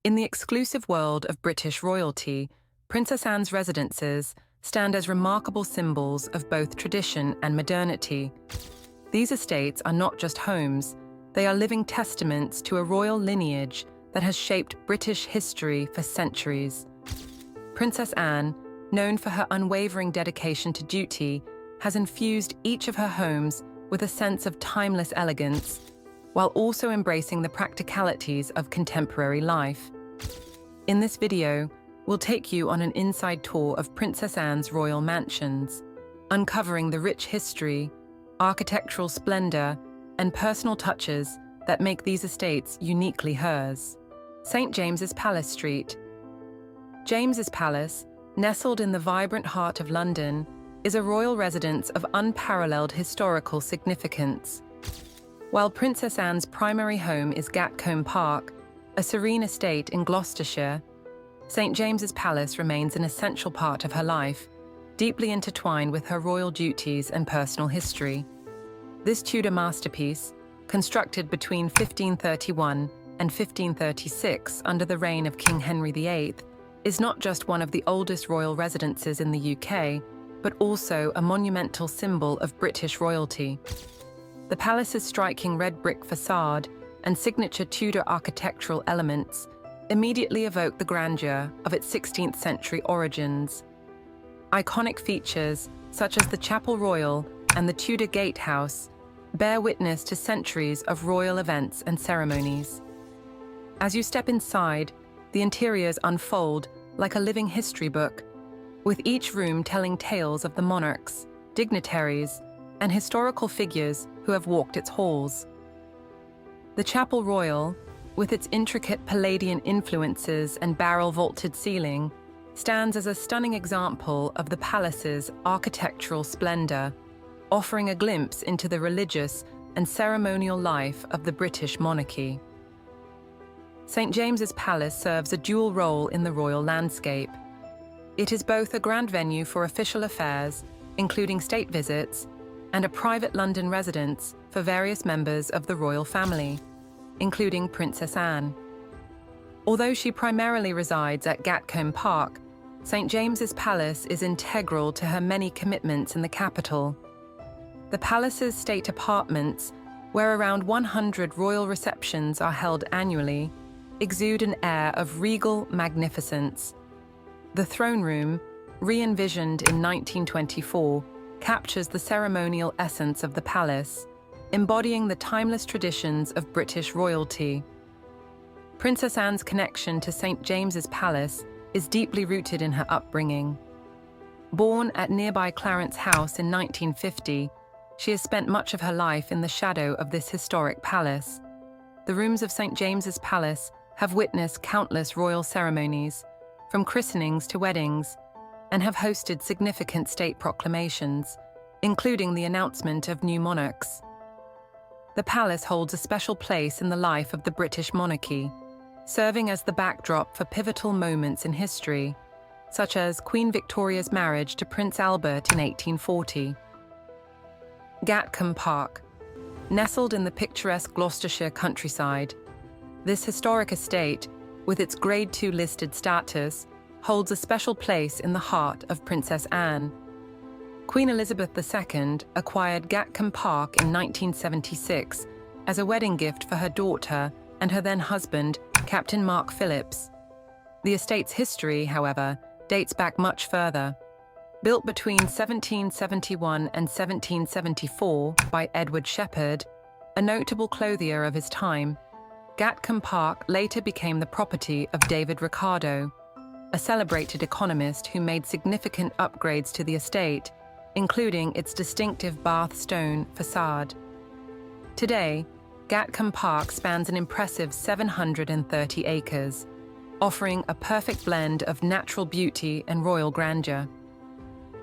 In the exclusive world of British royalty, Princess Anne's residences stand as remarkable symbols of both tradition and modernity. These estates are not just homes, they are living testaments to a royal lineage that has shaped British history for centuries. Princess Anne, known for her unwavering dedication to duty, has infused each of her homes with a sense of timeless elegance, while also embracing the practicalities of contemporary life. In this video, we'll take you on an inside tour of Princess Anne's royal mansions, uncovering the rich history, architectural splendor, and personal touches that make these estates uniquely hers. St. James's Palace Street. James's Palace, nestled in the vibrant heart of London, is a royal residence of unparalleled historical significance. While Princess Anne's primary home is Gatcombe Park, a serene estate in Gloucestershire, St. James's Palace remains an essential part of her life, deeply intertwined with her royal duties and personal history. This Tudor masterpiece, constructed between 1531 and 1536 under the reign of King Henry VIII, is not just one of the oldest royal residences in the UK, but also a monumental symbol of British royalty. The palace's striking red brick facade and signature Tudor architectural elements immediately evoke the grandeur of its 16th century origins. Iconic features, such as the Chapel Royal and the Tudor Gatehouse, bear witness to centuries of royal events and ceremonies. As you step inside, the interiors unfold like a living history book, with each room telling tales of the monarchs, dignitaries, and historical figures who have walked its halls. The Chapel Royal, with its intricate Palladian influences and barrel-vaulted ceiling, stands as a stunning example of the palace's architectural splendor, offering a glimpse into the religious and ceremonial life of the British monarchy. St. James's Palace serves a dual role in the royal landscape. It is both a grand venue for official affairs, including state visits, and a private London residence for various members of the royal family, including Princess Anne. Although she primarily resides at Gatcombe Park, St. James's Palace is integral to her many commitments in the capital. The palace's state apartments, where around 100 royal receptions are held annually, exude an air of regal magnificence. The throne room, re-envisioned in 1924, captures the ceremonial essence of the palace, embodying the timeless traditions of British royalty. Princess Anne's connection to St. James's Palace is deeply rooted in her upbringing. Born at nearby Clarence House in 1950, she has spent much of her life in the shadow of this historic palace. The rooms of St. James's Palace have witnessed countless royal ceremonies, from christenings to weddings, and have hosted significant state proclamations, including the announcement of new monarchs. The palace holds a special place in the life of the British monarchy, serving as the backdrop for pivotal moments in history, such as Queen Victoria's marriage to Prince Albert in 1840. Gatcombe Park. Nestled in the picturesque Gloucestershire countryside, this historic estate, with its Grade II listed status, holds a special place in the heart of Princess Anne. Queen Elizabeth II acquired Gatcombe Park in 1976 as a wedding gift for her daughter and her then-husband, Captain Mark Phillips. The estate's history, however, dates back much further. Built between 1771 and 1774 by Edward Shepherd, a notable clothier of his time, Gatcombe Park later became the property of David Ricardo, a celebrated economist who made significant upgrades to the estate, including its distinctive Bath stone facade. Today, Gatcombe Park spans an impressive 730 acres, offering a perfect blend of natural beauty and royal grandeur.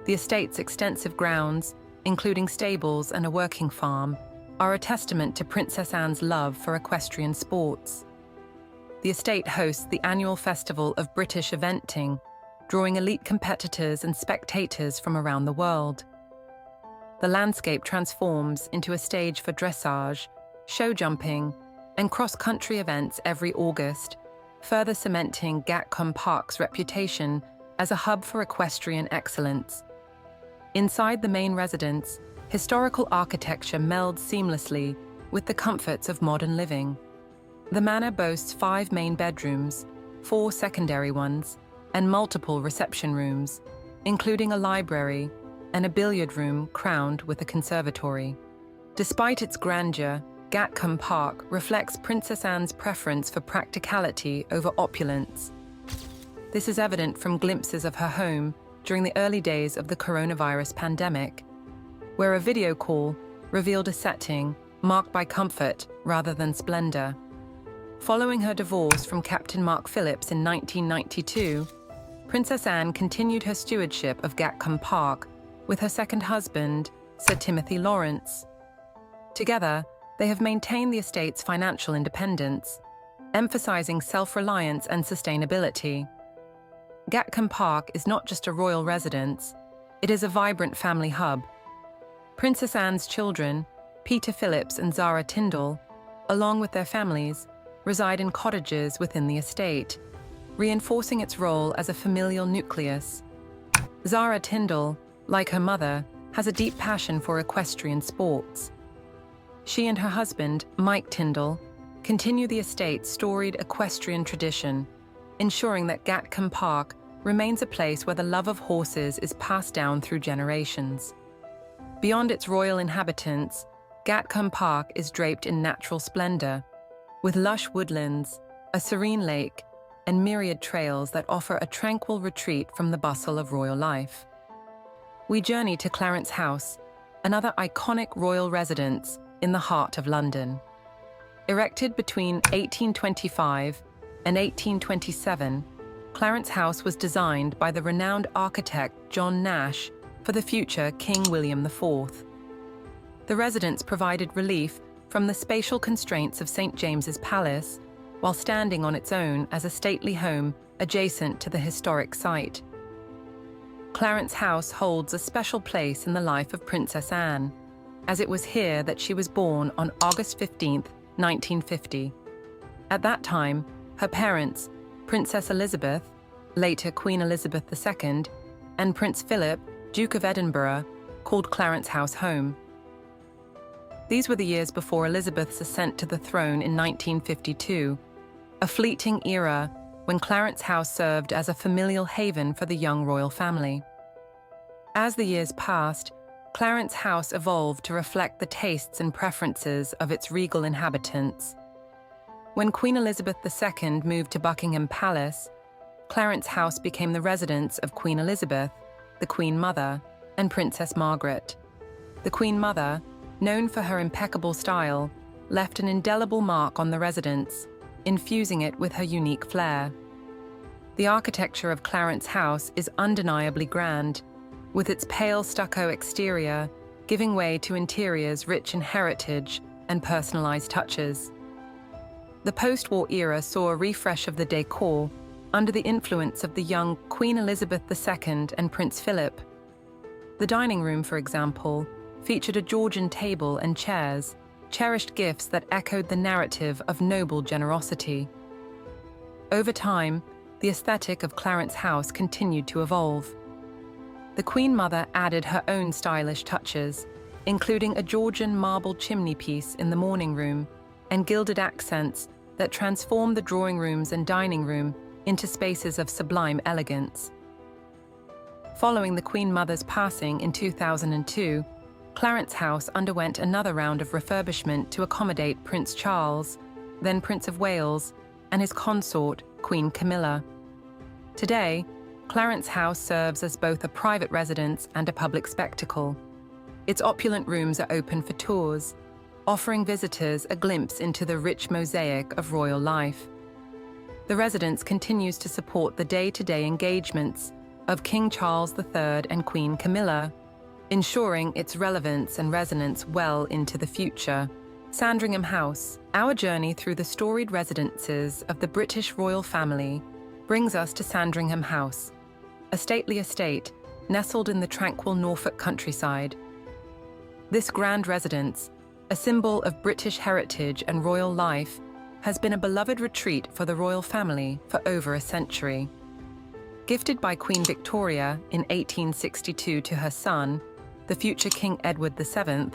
The estate's extensive grounds, including stables and a working farm, are a testament to Princess Anne's love for equestrian sports. The estate hosts the annual Festival of British Eventing, drawing elite competitors and spectators from around the world. The landscape transforms into a stage for dressage, show jumping, and cross-country events every August, further cementing Gatcombe Park's reputation as a hub for equestrian excellence. Inside the main residence, historical architecture melds seamlessly with the comforts of modern living. The manor boasts 5 main bedrooms, 4 secondary ones, and multiple reception rooms, including a library and a billiard room crowned with a conservatory. Despite its grandeur, Gatcombe Park reflects Princess Anne's preference for practicality over opulence. This is evident from glimpses of her home during the early days of the coronavirus pandemic, where a video call revealed a setting marked by comfort rather than splendor. Following her divorce from Captain Mark Phillips in 1992, Princess Anne continued her stewardship of Gatcombe Park with her second husband, Sir Timothy Lawrence. Together, they have maintained the estate's financial independence, emphasizing self-reliance and sustainability. Gatcombe Park is not just a royal residence, it is a vibrant family hub. Princess Anne's children, Peter Phillips and Zara Tyndall, along with their families, reside in cottages within the estate, reinforcing its role as a familial nucleus. Zara Tyndall, like her mother, has a deep passion for equestrian sports. She and her husband, Mike Tyndall, continue the estate's storied equestrian tradition, ensuring that Gatcombe Park remains a place where the love of horses is passed down through generations. Beyond its royal inhabitants, Gatcombe Park is draped in natural splendor, with lush woodlands, a serene lake, and myriad trails that offer a tranquil retreat from the bustle of royal life. We journey to Clarence House, another iconic royal residence in the heart of London. Erected between 1825 and 1827, Clarence House was designed by the renowned architect John Nash for the future King William IV. The residence provided relief from the spatial constraints of St. James's Palace, while standing on its own as a stately home adjacent to the historic site. Clarence House holds a special place in the life of Princess Anne, as it was here that she was born on August 15, 1950. At that time, her parents, Princess Elizabeth, later Queen Elizabeth II, and Prince Philip, Duke of Edinburgh, called Clarence House home. These were the years before Elizabeth's ascent to the throne in 1952, a fleeting era when Clarence House served as a familial haven for the young royal family. As the years passed, Clarence House evolved to reflect the tastes and preferences of its regal inhabitants. When Queen Elizabeth II moved to Buckingham Palace, Clarence House became the residence of Queen Elizabeth, the Queen Mother, and Princess Margaret. The Queen Mother, known for her impeccable style, left an indelible mark on the residence, infusing it with her unique flair. The architecture of Clarence House is undeniably grand, with its pale stucco exterior giving way to interiors rich in heritage and personalized touches. The post-war era saw a refresh of the decor under the influence of the young Queen Elizabeth II and Prince Philip. The dining room, for example, featured a Georgian table and chairs, cherished gifts that echoed the narrative of noble generosity. Over time, the aesthetic of Clarence House continued to evolve. The Queen Mother added her own stylish touches, including a Georgian marble chimney-piece in the morning room and gilded accents that transformed the drawing rooms and dining room into spaces of sublime elegance. Following the Queen Mother's passing in 2002, Clarence House underwent another round of refurbishment to accommodate Prince Charles, then Prince of Wales, and his consort, Queen Camilla. Today, Clarence House serves as both a private residence and a public spectacle. Its opulent rooms are open for tours, offering visitors a glimpse into the rich mosaic of royal life. The residence continues to support the day-to-day engagements of King Charles III and Queen Camilla, ensuring its relevance and resonance well into the future. Sandringham House, our journey through the storied residences of the British royal family, brings us to Sandringham House, a stately estate nestled in the tranquil Norfolk countryside. This grand residence, a symbol of British heritage and royal life, has been a beloved retreat for the royal family for over a century. Gifted by Queen Victoria in 1862 to her son, the future King Edward VII,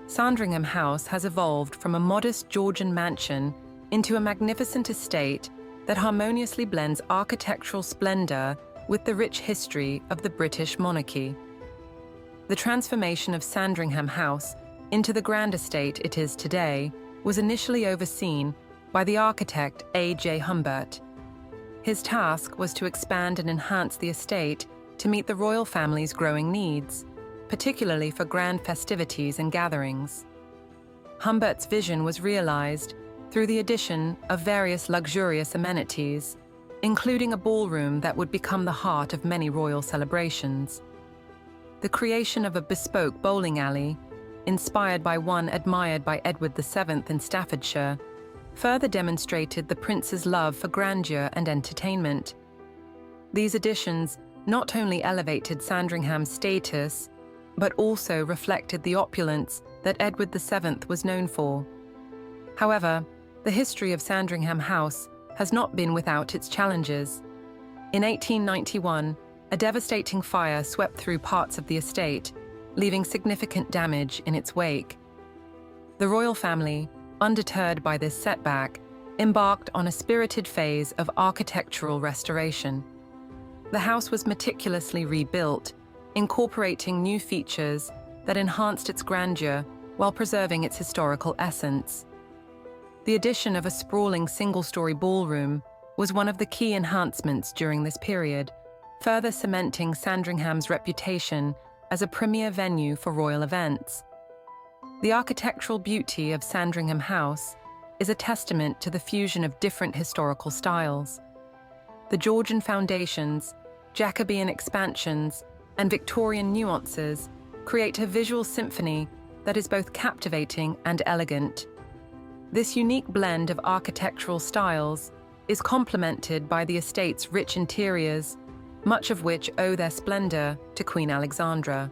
Sandringham House has evolved from a modest Georgian mansion into a magnificent estate that harmoniously blends architectural splendor with the rich history of the British monarchy. The transformation of Sandringham House into the grand estate it is today was initially overseen by the architect A.J. Humbert. His task was to expand and enhance the estate to meet the royal family's growing needs, particularly for grand festivities and gatherings. Humbert's vision was realized through the addition of various luxurious amenities, including a ballroom that would become the heart of many royal celebrations. The creation of a bespoke bowling alley, inspired by one admired by Edward VII in Staffordshire, further demonstrated the prince's love for grandeur and entertainment. These additions not only elevated Sandringham's status, but also reflected the opulence that Edward VII was known for. However, the history of Sandringham House has not been without its challenges. In 1891, a devastating fire swept through parts of the estate, leaving significant damage in its wake. The royal family, undeterred by this setback, embarked on a spirited phase of architectural restoration. The house was meticulously rebuilt, incorporating new features that enhanced its grandeur while preserving its historical essence. The addition of a sprawling single-story ballroom was one of the key enhancements during this period, further cementing Sandringham's reputation as a premier venue for royal events. The architectural beauty of Sandringham House is a testament to the fusion of different historical styles. The Georgian foundations, Jacobean expansions, and Victorian nuances create a visual symphony that is both captivating and elegant. This unique blend of architectural styles is complemented by the estate's rich interiors, much of which owe their splendor to Queen Alexandra.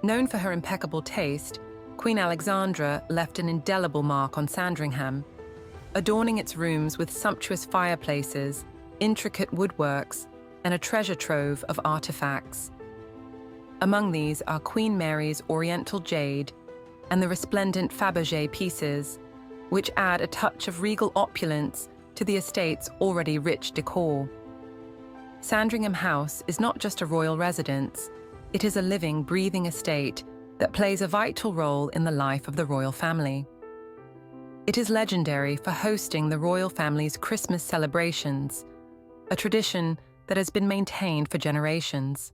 Known for her impeccable taste, Queen Alexandra left an indelible mark on Sandringham, adorning its rooms with sumptuous fireplaces, intricate woodworks, and a treasure trove of artifacts. Among these are Queen Mary's Oriental jade and the resplendent Fabergé pieces, which add a touch of regal opulence to the estate's already rich decor. Sandringham House is not just a royal residence, it is a living, breathing estate that plays a vital role in the life of the royal family. It is legendary for hosting the royal family's Christmas celebrations, a tradition that has been maintained for generations.